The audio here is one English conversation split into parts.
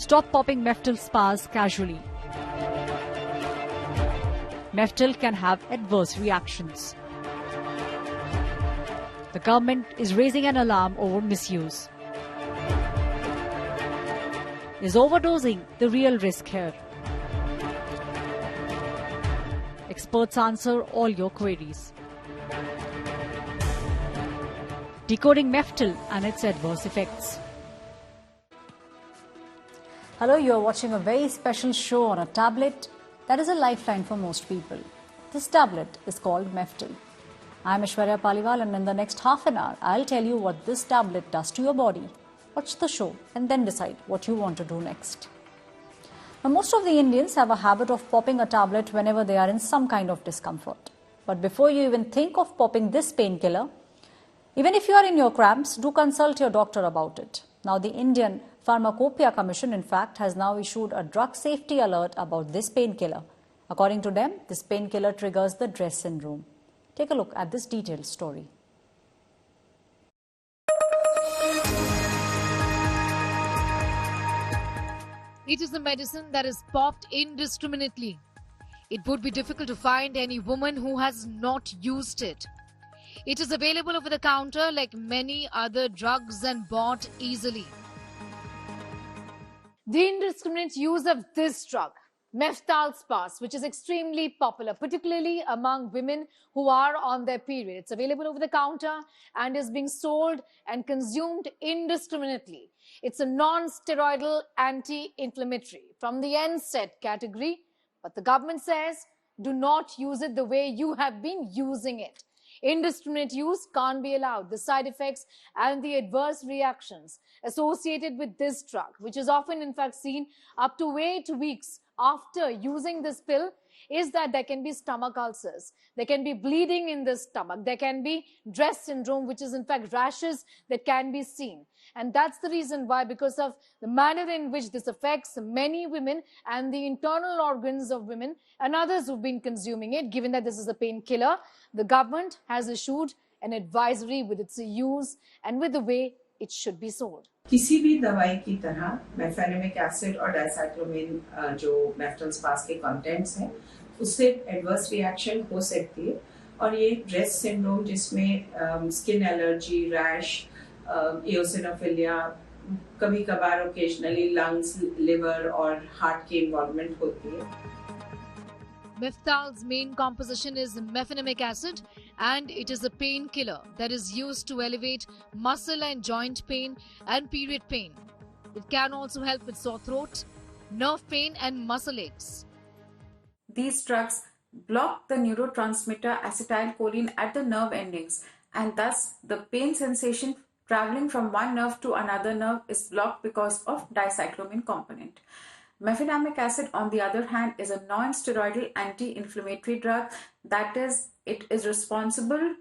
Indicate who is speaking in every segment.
Speaker 1: Stop popping Meftal spas casually. Meftal can have adverse reactions. The government is raising an alarm over misuse. Is overdosing the real risk here? Experts answer all your queries. Decoding Meftal and its adverse effects. Hello, you are watching a very special show on a tablet that is a lifeline for most people. This tablet is called Meftal. I am Aishwarya Paliwal, and in the next half an hour, I'll tell you what this tablet does to your body. Watch the show and then decide what you want to do next. Now, most of the Indians have a habit of popping a tablet whenever they are in some kind of discomfort. But before you even think of popping this painkiller, even if you are in your cramps, do consult your doctor about it. Now, the Indian Pharmacopoeia Commission, in fact, has now issued a drug safety alert about this painkiller. According to them, this painkiller triggers the DRESS syndrome. Take a look at this detailed story.
Speaker 2: It is a medicine that is popped indiscriminately. It would be difficult to find any woman who has not used it. It is available over the counter like many other drugs and bought easily. The indiscriminate use of this drug, Meftal spas, which is extremely popular, particularly among women who are on their period. It's available over the counter and is being sold and consumed indiscriminately. It's a non-steroidal anti-inflammatory from the NSAID category, but the government says do not use it the way you have been using it. Indiscriminate use can't be allowed. The side effects and the adverse reactions associated with this drug, which is often in fact seen up to 8 weeks after using this pill, is that there can be stomach ulcers, there can be bleeding in the stomach, there can be DRESS syndrome, which is in fact rashes that can be seen. And that's the reason why, because of the manner in which this affects many women and the internal organs of women and others who've been consuming it, given that this is a painkiller, the government has issued an advisory with its use and with the way it should be sold.
Speaker 3: किसी भी दवाई की तरह mefenamic acid और dicyclomine जो मेफ्टल स्पास के contents हैं उससे एडवर्स रिएक्शन हो सकती है और ये ड्रेस सिंड्रोम जिसमें स्किन एलर्जी रैश एओसिनोफिलिया कभी कभार ओकेजनली लंग्स लिवर और हार्ट की इन्वॉल्वमेंट होती है.
Speaker 2: Meftal's main composition is mefenamic acid, and it is a painkiller that is used to elevate muscle and joint pain and period pain. It can also help with sore throat, nerve pain and muscle aches.
Speaker 4: These drugs block the neurotransmitter acetylcholine at the nerve endings, and thus the pain sensation traveling from one nerve to another nerve is blocked because of dicyclomine component. Mefenamic acid, on the other hand, is a non-steroidal anti-inflammatory drug. That is, it is responsible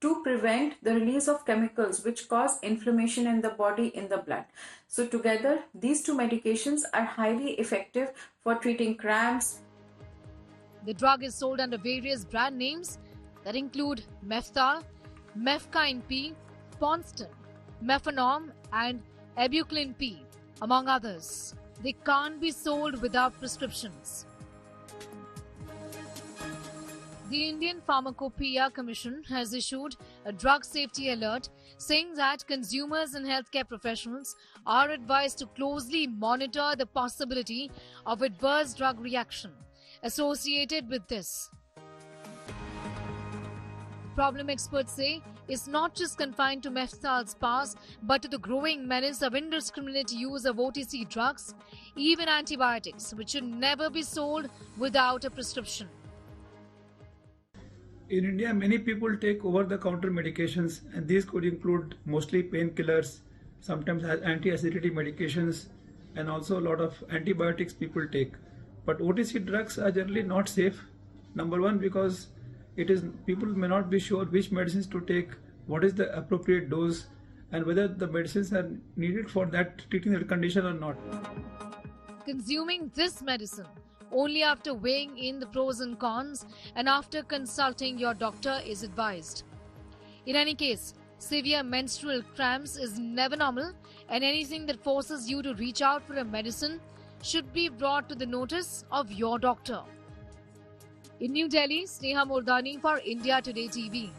Speaker 4: to prevent the release of chemicals which cause inflammation in the body, in the blood. So together, these two medications are highly effective for treating cramps.
Speaker 2: The drug is sold under various brand names that include Meftal, Mefkine P, Ponston, Mefenom and Ebuclin P, among others. They can't be sold without prescriptions. The Indian Pharmacopoeia Commission has issued a drug safety alert saying that consumers and healthcare professionals are advised to closely monitor the possibility of adverse drug reaction associated with this. Problem experts say is not just confined to Meftal spas, but to the growing menace of indiscriminate use of OTC drugs, even antibiotics, which should never be sold without a prescription.
Speaker 5: In India, many people take over-the-counter medications, and these could include mostly painkillers, sometimes anti-acidity medications, and also a lot of antibiotics people take. But OTC drugs are generally not safe. Number one, because people may not be sure which medicines to take, what is the appropriate dose, and whether the medicines are needed for that treating that condition or not.
Speaker 2: Consuming this medicine only after weighing in the pros and cons and after consulting your doctor is advised. In any case, severe menstrual cramps is never normal and anything that forces you to reach out for a medicine should be brought to the notice of your doctor. In New Delhi, Sneha Mordani for India Today TV.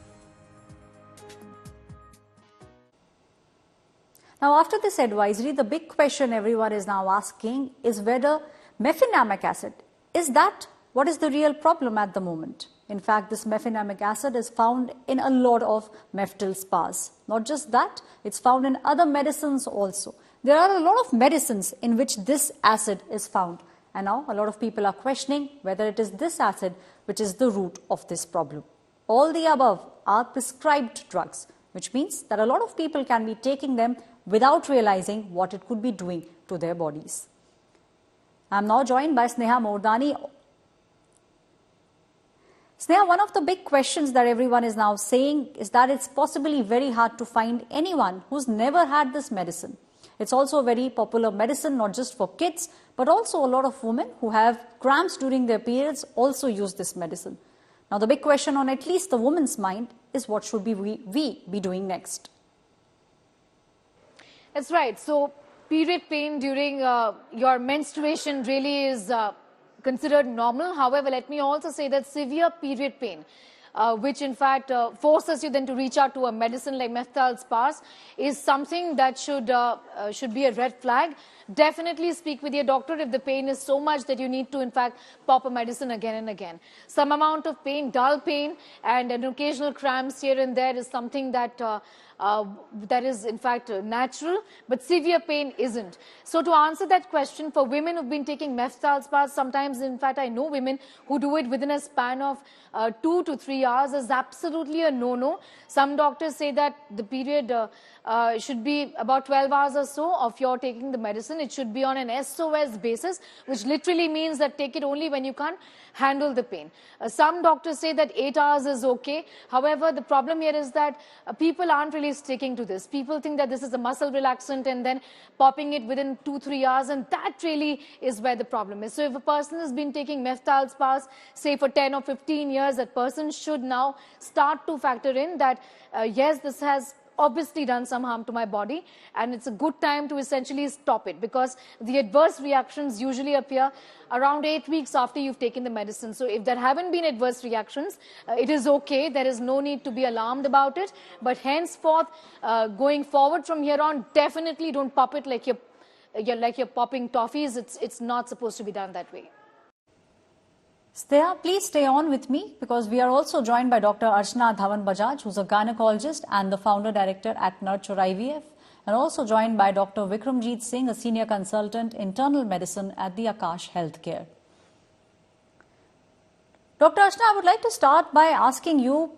Speaker 1: Now, after this advisory, the big question everyone is now asking is whether mefenamic acid, is that what is the real problem at the moment? In fact, this mefenamic acid is found in a lot of Meftal spas. Not just that, it's found in other medicines also. There are a lot of medicines in which this acid is found. And now a lot of people are questioning whether it is this acid which is the root of this problem. All the above are prescribed drugs, which means that a lot of people can be taking them without realizing what it could be doing to their bodies. I am now joined by Sneha Mordani. Sneha, one of the big questions that everyone is now saying is that it's possibly very hard to find anyone who's never had this medicine. It's also a very popular medicine, not just for kids, but also a lot of women who have cramps during their periods also use this medicine. Now, the big question on at least the woman's mind is what should we be doing next?
Speaker 2: That's right. So, period pain during your menstruation really is considered normal. However, let me also say that severe period pain, which in fact forces you then to reach out to a medicine like Meftal spas, is something that should be a red flag. Definitely speak with your doctor if the pain is so much that you need to in fact pop a medicine again and again. Some amount of pain, dull pain, and an occasional cramps here and there is something that that is in fact natural, but severe pain isn't. So to answer that question, for women who've been taking Meftal spas, sometimes in fact I know women who do it within a span of 2 to 3 hours, is absolutely a no-no. Some doctors say that the period should be about 12 hours or so of your taking the medicine. It should be on an SOS basis, which literally means that take it only when you can't handle the pain. Some doctors say that 8 hours is okay. However, the problem here is that people aren't really sticking to this. People think that this is a muscle relaxant and then popping it within 2-3 hours, and that really is where the problem is. So if a person has been taking Meftal spas, say for 10 or 15 years, that person should now start to factor in that, yes, this has obviously done some harm to my body, and it's a good time to essentially stop it, because the adverse reactions usually appear around 8 weeks after you've taken the medicine. So if there haven't been adverse reactions, it is okay. There is no need to be alarmed about it. But henceforth, going forward from here on, definitely don't pop it like you're popping toffees. It's not supposed to be done that way.
Speaker 1: Sneha, please stay on with me, because we are also joined by Dr. Archana Dhawan Bajaj, who's a gynecologist and the founder director at Nurture IVF, and also joined by Dr. Vikramjeet Singh, a senior consultant internal medicine at the Akash Healthcare. Dr. Archana, I would like to start by asking you,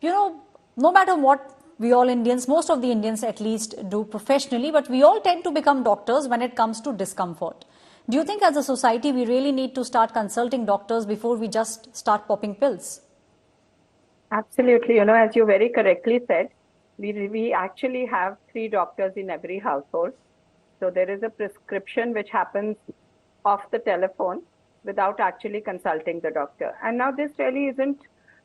Speaker 1: no matter what we all Indians, most of the Indians at least, do professionally, but we all tend to become doctors when it comes to discomfort. Do you think as a society we really need to start consulting doctors before we just start popping pills?
Speaker 3: Absolutely. As you very correctly said, we actually have 3 doctors in every household. So there is a prescription which happens off the telephone without actually consulting the doctor. And now this really isn't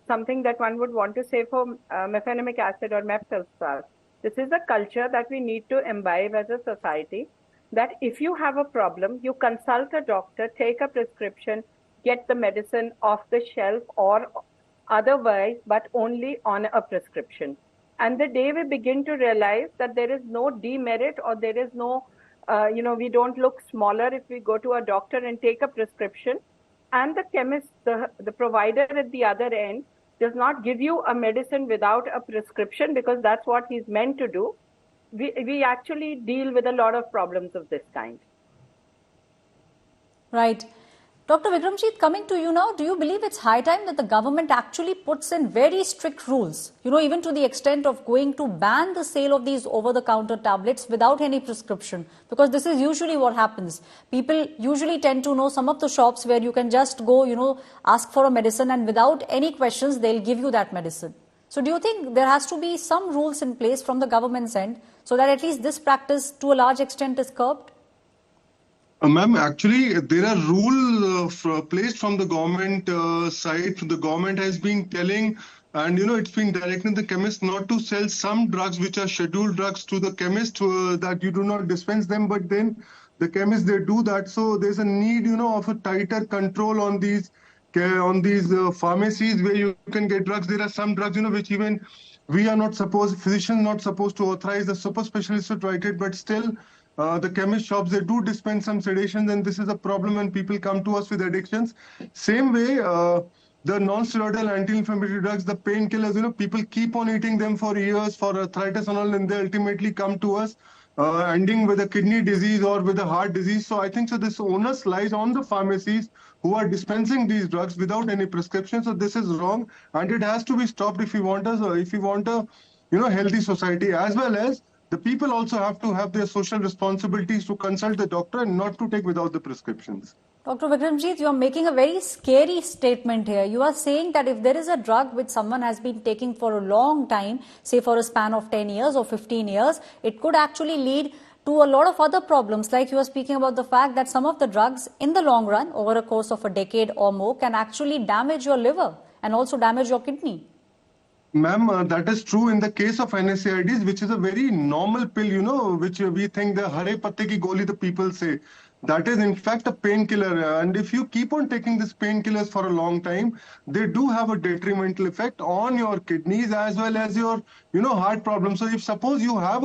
Speaker 3: something that one would want to say for mefenamic acid or Meftal spas. This is a culture that we need to imbibe as a society, that if you have a problem, you consult a doctor, take a prescription, get the medicine off the shelf or otherwise, but only on a prescription. And the day we begin to realize that there is no demerit or there is no, we don't look smaller if we go to a doctor and take a prescription, and the chemist, the provider at the other end does not give you a medicine without a prescription, because that's what he's meant to do. We actually deal with a lot of problems of this kind.
Speaker 1: Right. Dr. Vikramjeet, coming to you now, do you believe it's high time that the government actually puts in very strict rules, even to the extent of going to ban the sale of these over-the-counter tablets without any prescription? Because this is usually what happens. People usually tend to know some of the shops where you can just go, ask for a medicine, and without any questions, they'll give you that medicine. So do you think there has to be some rules in place from the government's end so that at least this practice to a large extent is curbed?
Speaker 6: Ma'am, actually, there are rules placed from the government side. The government has been telling And it's been directing the chemist not to sell some drugs which are scheduled drugs to the chemist, that you do not dispense them, but then the chemists, they do that. So there's a need of a tighter control on these pharmacies where you can get drugs. There are some drugs which even we are not supposed, physicians not supposed to authorize, the super specialists to write it, but still the chemist shops, they do dispense some sedations, and this is a problem when people come to us with addictions. Same way, the non-steroidal anti-inflammatory drugs, the painkillers, people keep on eating them for years for arthritis and all, and they ultimately come to us ending with a kidney disease or with a heart disease. So I think this onus lies on the pharmacies who are dispensing these drugs without any prescription. So this is wrong, and it has to be stopped if we want a healthy society, as well as the people also have to have their social responsibilities to consult the doctor and not to take without the prescriptions.
Speaker 1: Dr. Vikramjit, you are making a very scary statement here. You are saying that if there is a drug which someone has been taking for a long time, say for a span of 10 years or 15 years, it could actually lead to a lot of other problems. Like you were speaking about the fact that some of the drugs in the long run, over a course of a decade or more, can actually damage your liver and also damage your kidney.
Speaker 6: Ma'am, that is true in the case of NSAIDs, which is a very normal pill, which we think the hare patte ki goli, the people say. That is in fact a painkiller. And if you keep on taking these painkillers for a long time, they do have a detrimental effect on your kidneys as well as your, heart problems. So if suppose you have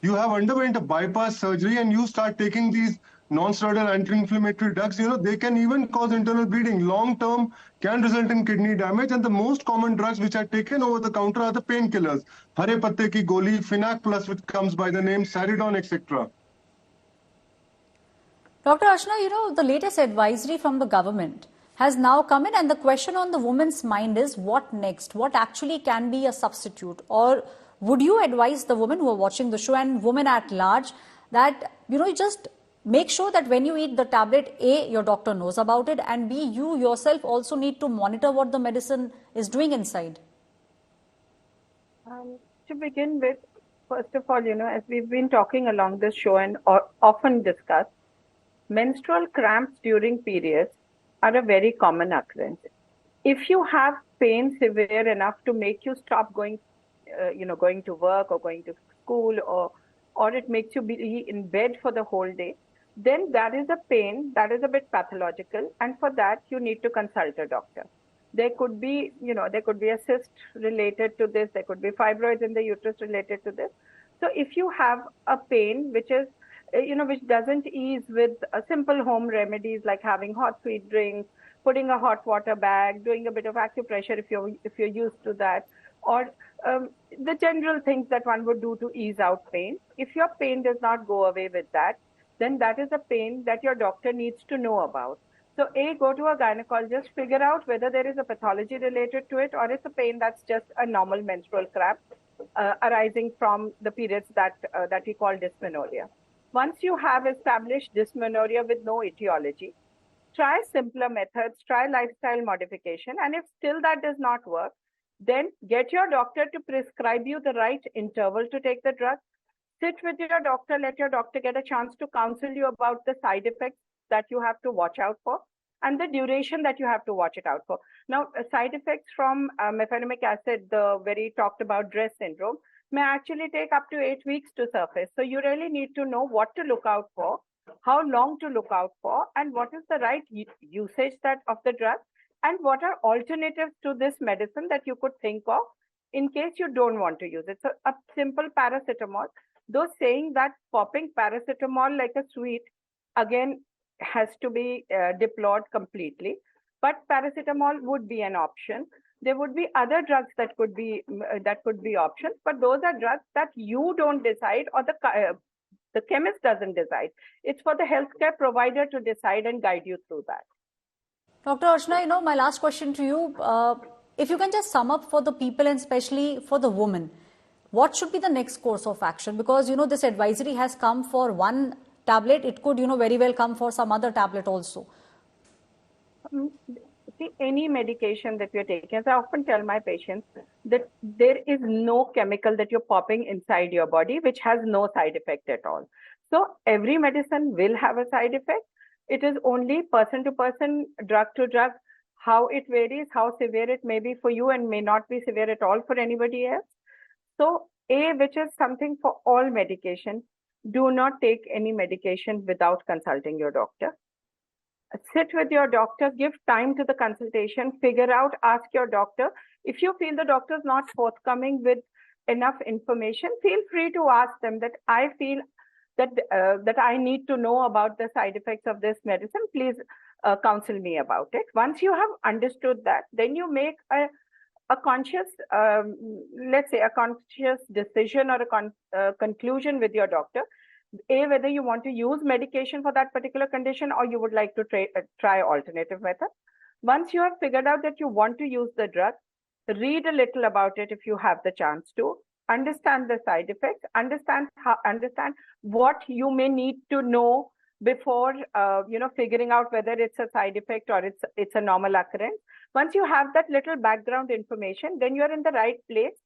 Speaker 6: underwent a bypass surgery and you start taking these non-steroidal anti-inflammatory drugs, they can even cause internal bleeding. Long-term can result in kidney damage. And the most common drugs which are taken over the counter are the painkillers. Hare patte ki goli, Finac Plus, which comes by the name Saridon, etc.
Speaker 1: Dr. Archana, the latest advisory from the government has now come in, and the question on the woman's mind is what next? What actually can be a substitute? Or would you advise the women who are watching the show and women at large that, you just make sure that when you eat the tablet, A, your doctor knows about it, and B, you yourself also need to monitor what the medicine is doing inside?
Speaker 7: To begin with, first of all, as we've been talking along this show and often discussed, menstrual cramps during periods are a very common occurrence. If you have pain severe enough to make you stop going to work or going to school, or it makes you be in bed for the whole day, then that is a pain that is a bit pathological, and for that you need to consult a doctor. There could be, a cyst related to this. There could be fibroids in the uterus related to this. So if you have a pain which is which doesn't ease with simple home remedies like having hot sweet drinks, putting a hot water bag, doing a bit of acupressure if you're used to that, or the general things that one would do to ease out pain. If your pain does not go away with that, then that is a pain that your doctor needs to know about. So go to a gynecologist, figure out whether there is a pathology related to it, or it's a pain that's just a normal menstrual cramp arising from the periods that we call dysmenorrhea. Once you have established dysmenorrhea with no etiology, try simpler methods, try lifestyle modification, and if still that does not work, then get your doctor to prescribe you the right interval to take the drug. Sit with your doctor, let your doctor get a chance to counsel you about the side effects that you have to watch out for and the duration that you have to watch it out for. Now, side effects from mefenamic acid, the very talked about DRESS syndrome, may actually take up to 8 weeks to surface. So you really need to know what to look out for, how long to look out for, and what is the right usage of the drug, and what are alternatives to this medicine that you could think of in case you don't want to use it. So a simple paracetamol, though saying that popping paracetamol like a sweet, again, has to be deplored completely, but paracetamol would be an option. There would be other drugs that could be options, but those are drugs that you don't decide, or the chemist doesn't decide. It's for the healthcare provider to decide and guide you through that.
Speaker 1: Dr. Archana, my last question to you, if you can just sum up for the people and especially for the women, what should be the next course of action? Because, this advisory has come for one tablet. It could, very well come for some other tablet also.
Speaker 7: See, any medication that you're taking, as I often tell my patients, that there is no chemical that you're popping inside your body which has no side effect at all. So every medicine will have a side effect. It is only person to person, drug to drug, how it varies, how severe it may be for you and may not be severe at all for anybody else. So A, which is something for all medication, do not take any medication without consulting your doctor. Sit with your doctor, give time to the consultation, figure out, ask your doctor. If you feel the doctor is not forthcoming with enough information, feel free to ask them that I feel that I need to know about the side effects of this medicine. Please counsel me about it. Once you have understood that, then you make a conscious, let's say, a conscious decision or a conclusion with your doctor. A, whether you want to use medication for that particular condition or you would like to try alternative methods. Once you have figured out that you want to use the drug, read a little about it if you have the chance to, understand the side effects, understand what you may need to know before figuring out whether it's a side effect or it's a normal occurrence. Once you have that little background information, then you're in the right place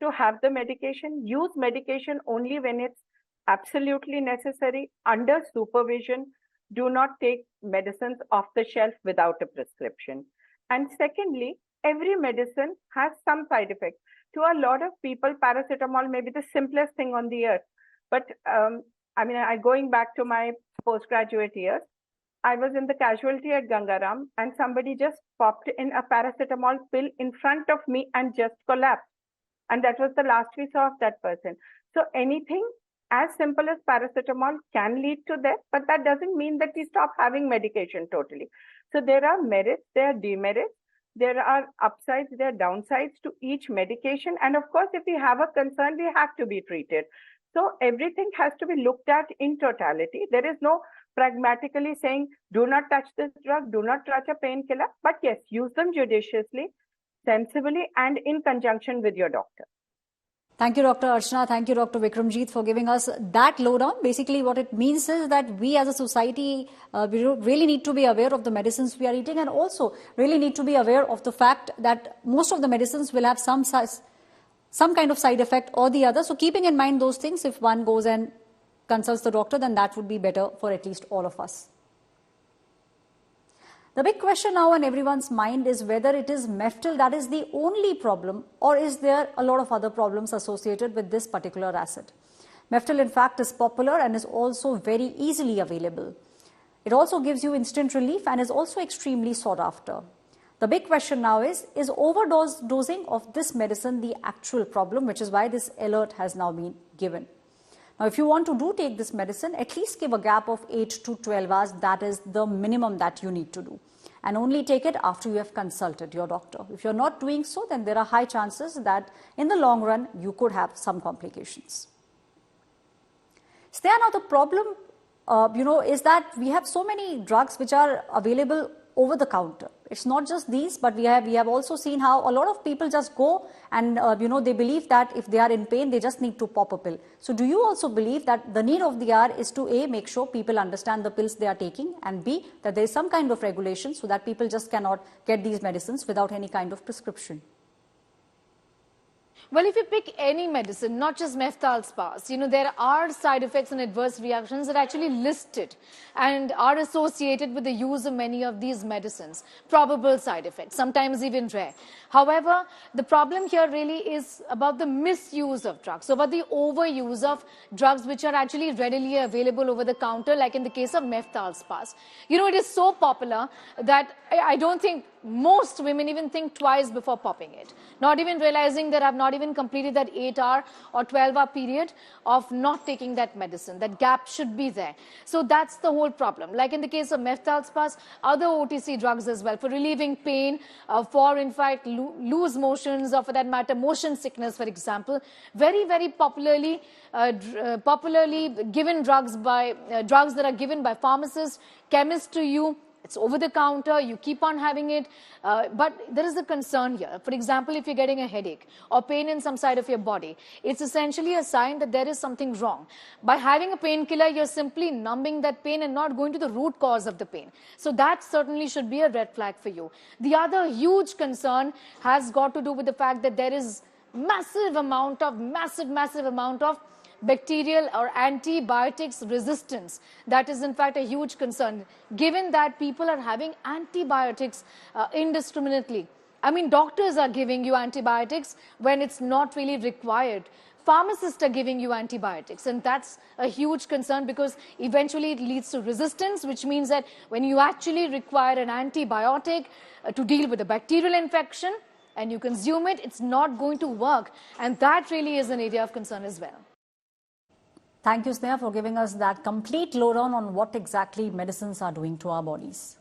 Speaker 7: to have the medication. Use medication only when it's absolutely necessary, under supervision. Do not take medicines off the shelf without a prescription. And secondly, every medicine has some side effects. To a lot of people, paracetamol may be the simplest thing on the earth. But going back to my postgraduate years, I was in the casualty at Gangaram and somebody just popped in a paracetamol pill in front of me and just collapsed. And that was the last we saw of that person. So anything as simple as paracetamol can lead to death, but that doesn't mean that we stop having medication totally. So there are merits, there are demerits, there are upsides, there are downsides to each medication. And of course, if we have a concern, we have to be treated. So everything has to be looked at in totality. There is no pragmatically saying, do not touch this drug, do not touch a painkiller, but yes, use them judiciously, sensibly, and in conjunction with your doctor.
Speaker 1: Thank you, Dr. Archana. Thank you, Dr. Vikramjit, for giving us that lowdown. Basically, what it means is that we as a society, we really need to be aware of the medicines we are eating, and also really need to be aware of the fact that most of the medicines will have some kind of side effect or the other. So keeping in mind those things, if one goes and consults the doctor, then that would be better for at least all of us. The big question now on everyone's mind is whether it is Meftal that is the only problem, or is there a lot of other problems associated with this particular acid. Meftal, in fact, is popular and is also very easily available. It also gives you instant relief and is also extremely sought after. The big question now is dosing of this medicine the actual problem, which is why this alert has now been given. Now, if you want to take this medicine, at least give a gap of 8 to 12 hours. That is the minimum that you need to do. And only take it after you have consulted your doctor. If you're not doing so, then there are high chances that in the long run, you could have some complications. Now the problem, is that we have so many drugs which are available over the counter. It's not just these, but we have also seen how a lot of people just go and they believe that if they are in pain, they just need to pop a pill. So do you also believe that the need of the hour is to A, make sure people understand the pills they are taking, and B, that there is some kind of regulation so that people just cannot get these medicines without any kind of prescription?
Speaker 2: Well, if you pick any medicine, not just Meftal spas, there are side effects and adverse reactions that are actually listed and are associated with the use of many of these medicines. Probable side effects, sometimes even rare. However, the problem here really is about the misuse of drugs, so about the overuse of drugs which are actually readily available over the counter, like in the case of Meftal spas. It is so popular that I don't think most women even think twice before popping it, not even realizing that I've not even completed that 8-hour or 12-hour period of not taking that medicine. That gap should be there. So that's the whole problem. Like in the case of Meftal spas, other OTC drugs as well, for relieving pain, for in fact loose motions, or for that matter motion sickness, for example, very, very popularly given drugs that are given by pharmacists, chemists to you. It's over the counter, you keep on having it, but there is a concern here. For example, if you're getting a headache or pain in some side of your body, it's essentially a sign that there is something wrong. By having a painkiller, you're simply numbing that pain and not going to the root cause of the pain. So that certainly should be a red flag for you. The other huge concern has got to do with the fact that there is massive amount of bacterial or antibiotics resistance. That is in fact a huge concern, given that people are having antibiotics indiscriminately. I mean, doctors are giving you antibiotics when it's not really required. Pharmacists are giving you antibiotics, and that's a huge concern because eventually it leads to resistance, which means that when you actually require an antibiotic to deal with a bacterial infection and you consume it, it's not going to work, and that really is an area of concern as well.
Speaker 1: Thank you, Sneha, for giving us that complete lowdown on what exactly medicines are doing to our bodies.